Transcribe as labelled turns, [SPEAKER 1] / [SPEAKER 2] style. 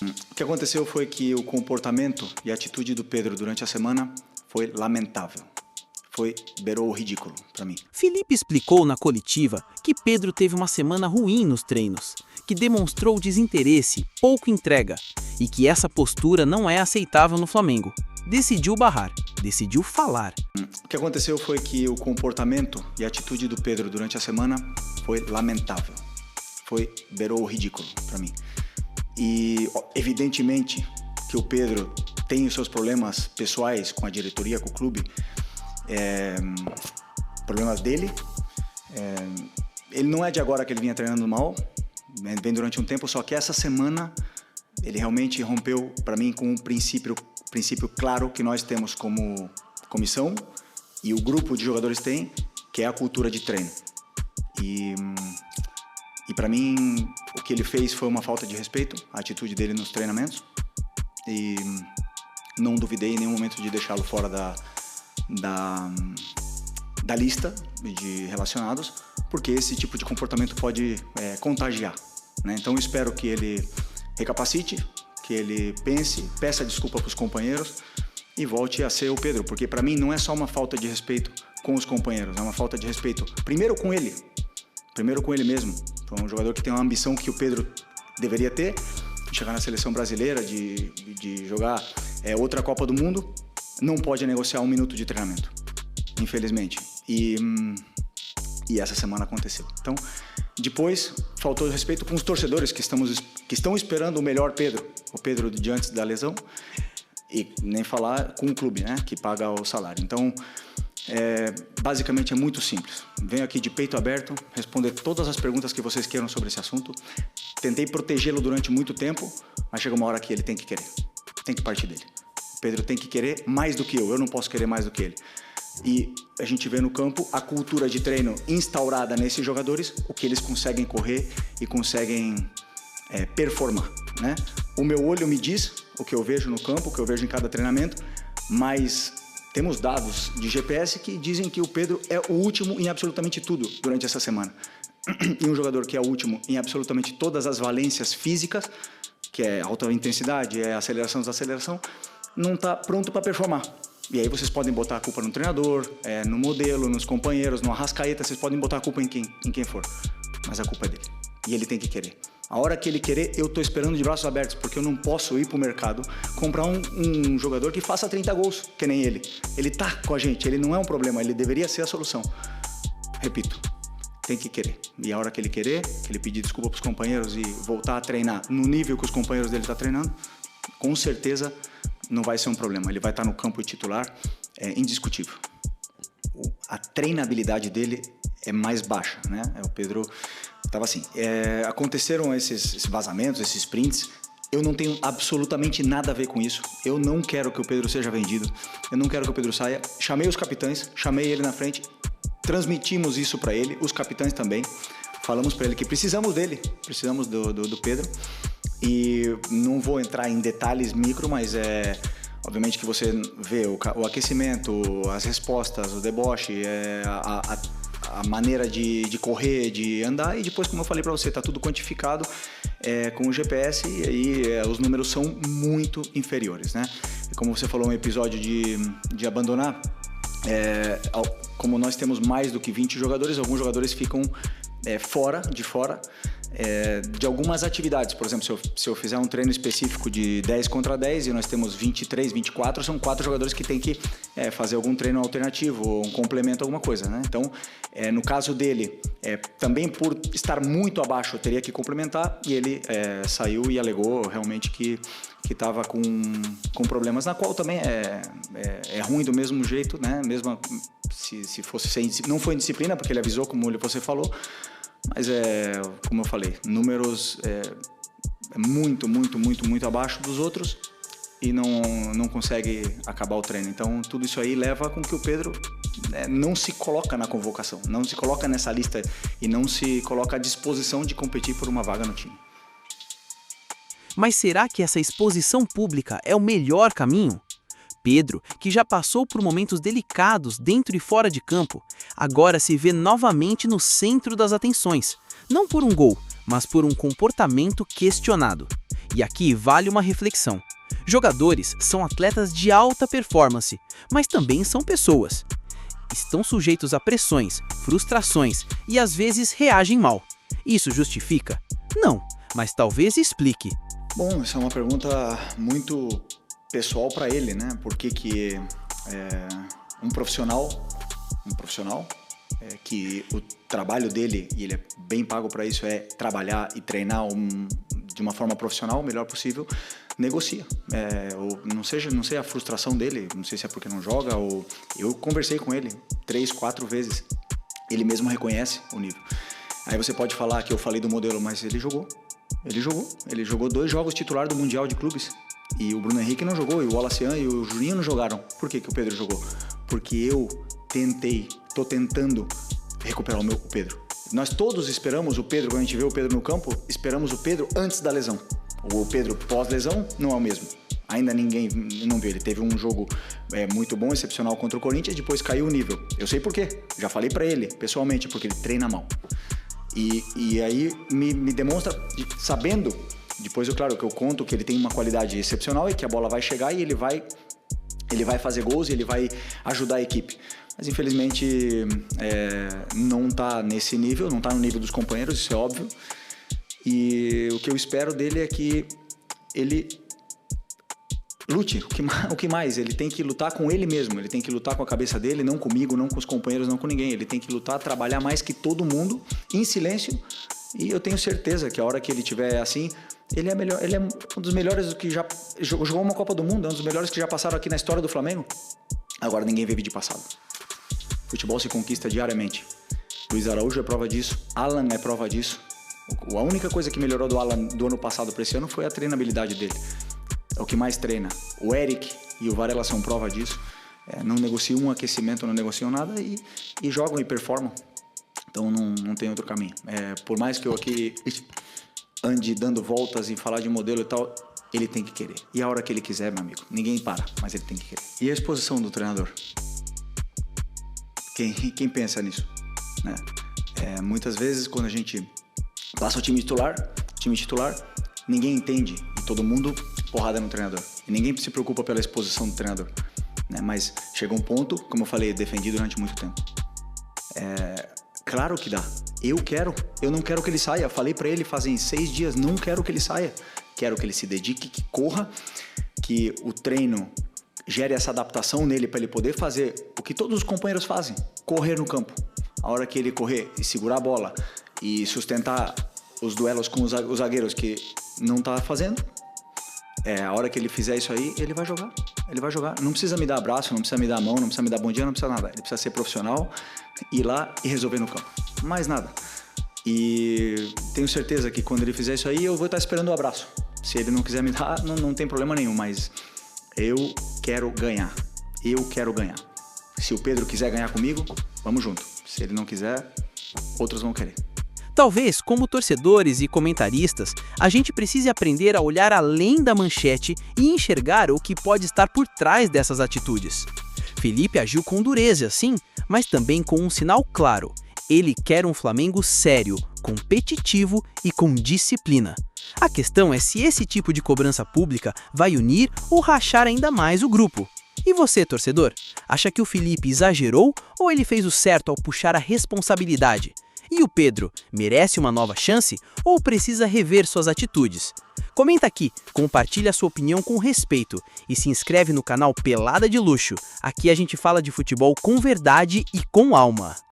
[SPEAKER 1] O que aconteceu foi que o comportamento e a atitude do Pedro durante a semana foi lamentável. Beirou o ridículo para mim.
[SPEAKER 2] Felipe explicou na coletiva que Pedro teve uma semana ruim nos treinos, que demonstrou desinteresse, pouco entrega, e que essa postura não é aceitável no Flamengo. Decidiu barrar, decidiu falar.
[SPEAKER 1] O que aconteceu foi que o comportamento e a atitude do Pedro durante a semana foi lamentável. Beirou o ridículo para mim. E evidentemente que o Pedro tem os seus problemas pessoais com a diretoria, com o clube, problemas dele. Ele não é de agora que ele vinha treinando mal, vem durante um tempo, só que essa semana ele realmente rompeu para mim com um princípio claro que nós temos como comissão e o grupo de jogadores tem, que é a cultura de treino. E para mim o que ele fez foi uma falta de respeito, a atitude dele nos treinamentos, e não duvidei em nenhum momento de deixá-lo fora da lista de relacionados, porque esse tipo de comportamento pode contagiar, né? Então eu espero que ele recapacite, que ele pense, peça desculpa para os companheiros e volte a ser o Pedro, porque para mim não é só uma falta de respeito com os companheiros, é uma falta de respeito primeiro com ele mesmo. Então, um jogador que tem uma ambição que o Pedro deveria ter, de chegar na seleção brasileira, de jogar outra Copa do Mundo, não pode negociar 1 minuto de treinamento, infelizmente. E essa semana aconteceu. Então, depois, faltou respeito com os torcedores que estão esperando o melhor Pedro, o Pedro de antes da lesão, e nem falar com o clube, né, que paga o salário. Então, basicamente é muito simples. Venho aqui de peito aberto, responder todas as perguntas que vocês queiram sobre esse assunto. Tentei protegê-lo durante muito tempo, mas chega uma hora que ele tem que querer. Tem que partir dele. O Pedro tem que querer mais do que eu não posso querer mais do que ele. E a gente vê no campo a cultura de treino instaurada nesses jogadores, o que eles conseguem correr e conseguem performar, né? O meu olho me diz o que eu vejo no campo, o que eu vejo em cada treinamento, mas temos dados de GPS que dizem que o Pedro é o último em absolutamente tudo durante essa semana. E um jogador que é o último em absolutamente todas as valências físicas, que é alta intensidade, é aceleração, desaceleração, não está pronto para performar. E aí vocês podem botar a culpa no treinador, no modelo, nos companheiros, no Arrascaeta, vocês podem botar a culpa em quem for. Mas a culpa é dele. E ele tem que querer. A hora que ele querer, eu estou esperando de braços abertos, porque eu não posso ir para o mercado comprar um jogador que faça 30 gols, que nem ele. Ele tá com a gente, ele não é um problema, ele deveria ser a solução. Repito, tem que querer. E a hora que ele querer, que ele pedir desculpa para os companheiros e voltar a treinar no nível que os companheiros dele estão treinando, com certeza não vai ser um problema. Ele vai estar no campo titular, indiscutível. A treinabilidade dele é mais baixa, né? O Pedro estava assim. Aconteceram esses vazamentos, esses prints. Eu não tenho absolutamente nada a ver com isso. Eu não quero que o Pedro seja vendido. Eu não quero que o Pedro saia. Chamei os capitães, chamei ele na frente, transmitimos isso para ele, os capitães também. Falamos para ele que precisamos dele, precisamos do Pedro. E não vou entrar em detalhes micro, mas obviamente que você vê o aquecimento, as respostas, o deboche, a maneira de correr, de andar, e depois, como eu falei para você, está tudo quantificado com o GPS, e aí os números são muito inferiores, né? E como você falou, um episódio de abandonar, como nós temos mais do que 20 jogadores, alguns jogadores ficam fora de algumas atividades. Por exemplo, se eu fizer um treino específico de 10 contra 10 e nós temos 23, 24, são 4 jogadores que têm que fazer algum treino alternativo ou um complemento, alguma coisa, né? Então, no caso dele, também por estar muito abaixo, eu teria que complementar, e ele saiu e alegou realmente que estava com problemas, na qual também é ruim do mesmo jeito, né? Mesmo se fosse não foi indisciplina, porque ele avisou, como você falou, mas como eu falei, números muito, muito, muito, muito abaixo dos outros, e não consegue acabar o treino. Então tudo isso aí leva com que o Pedro não se coloca na convocação, não se coloca nessa lista e não se coloca à disposição de competir por uma vaga no time.
[SPEAKER 2] Mas será que essa exposição pública é o melhor caminho? Pedro, que já passou por momentos delicados dentro e fora de campo, agora se vê novamente no centro das atenções, não por um gol, mas por um comportamento questionado. E aqui vale uma reflexão. Jogadores são atletas de alta performance, mas também são pessoas. Estão sujeitos a pressões, frustrações e às vezes reagem mal. Isso justifica? Não, mas talvez explique.
[SPEAKER 1] Bom, essa é uma pergunta muito pessoal para ele, né? Por que um profissional que o trabalho dele, e ele é bem pago para isso, é trabalhar e treinar de uma forma profissional, o melhor possível, negocia. Ou não sei a frustração dele, não sei se é porque não joga, ou eu conversei com ele 3, 4 vezes, ele mesmo reconhece o nível. Aí você pode falar que eu falei do modelo, mas ele jogou 2 jogos titular do Mundial de Clubes, e o Bruno Henrique não jogou, e o Wallacian e o Juninho não jogaram. Por que o Pedro jogou? Porque eu tô tentando recuperar o Pedro. Nós todos esperamos o Pedro, quando a gente vê o Pedro no campo, esperamos o Pedro antes da lesão. O Pedro pós-lesão não é o mesmo. Ainda ninguém não viu. Ele teve um jogo muito bom, excepcional contra o Corinthians, depois caiu o nível. Eu sei por quê. Já falei pra ele, pessoalmente, porque ele treina mal. E aí me demonstra, sabendo, depois claro que eu conto que ele tem uma qualidade excepcional e que a bola vai chegar e ele vai fazer gols e ele vai ajudar a equipe. Mas infelizmente não tá nesse nível, não tá no nível dos companheiros, isso é óbvio. E o que eu espero dele é que ele lute. O que mais? Ele tem que lutar com ele mesmo, ele tem que lutar com a cabeça dele, não comigo, não com os companheiros, não com ninguém. Ele tem que lutar, trabalhar mais que todo mundo, em silêncio. E eu tenho certeza que a hora que ele estiver assim, ele é melhor, ele é um dos melhores que já jogou uma Copa do Mundo, é um dos melhores que já passaram aqui na história do Flamengo. Agora ninguém vive de passado. Futebol se conquista diariamente. Luiz Araújo é prova disso, Alan é prova disso. A única coisa que melhorou do Alan do ano passado para esse ano foi a treinabilidade dele. É o que mais treina. O Eric e o Varela são prova disso. Não negociam um aquecimento, não negociam nada e jogam e performam. Então não tem outro caminho. Por mais que eu aqui ande dando voltas e falar de modelo e tal, ele tem que querer. E a hora que ele quiser, meu amigo, ninguém para, mas ele tem que querer. E a exposição do treinador? Quem pensa nisso? Né? Muitas vezes, quando a gente passa o time titular, ninguém entende e todo mundo porrada no treinador. E ninguém se preocupa pela exposição do treinador. Né? Mas chega um ponto, como eu falei, defendi durante muito tempo. Claro que dá. Eu não quero que ele saia. Falei pra ele fazem 6 dias, não quero que ele saia. Quero que ele se dedique, que corra, que o treino gere essa adaptação nele para ele poder fazer o que todos os companheiros fazem, correr no campo. A hora que ele correr e segurar a bola e sustentar os duelos com os zagueiros que não tá fazendo, a hora que ele fizer isso aí, ele vai jogar. Ele vai jogar. Não precisa me dar abraço, não precisa me dar mão, não precisa me dar bom dia, não precisa nada. Ele precisa ser profissional, ir lá e resolver no campo. Mais nada. E tenho certeza que quando ele fizer isso aí, eu vou estar esperando o abraço. Se ele não quiser me dar, não tem problema nenhum, mas eu quero ganhar. Eu quero ganhar. Se o Pedro quiser ganhar comigo, vamos junto. Se ele não quiser, outros vão querer.
[SPEAKER 2] Talvez, como torcedores e comentaristas, a gente precise aprender a olhar além da manchete e enxergar o que pode estar por trás dessas atitudes. Felipe agiu com dureza, sim, mas também com um sinal claro. Ele quer um Flamengo sério, competitivo e com disciplina. A questão é se esse tipo de cobrança pública vai unir ou rachar ainda mais o grupo. E você, torcedor? Acha que o Felipe exagerou ou ele fez o certo ao puxar a responsabilidade? E o Pedro, merece uma nova chance ou precisa rever suas atitudes? Comenta aqui, compartilha sua opinião com respeito e se inscreve no canal Pelada de Luxo. Aqui a gente fala de futebol com verdade e com alma.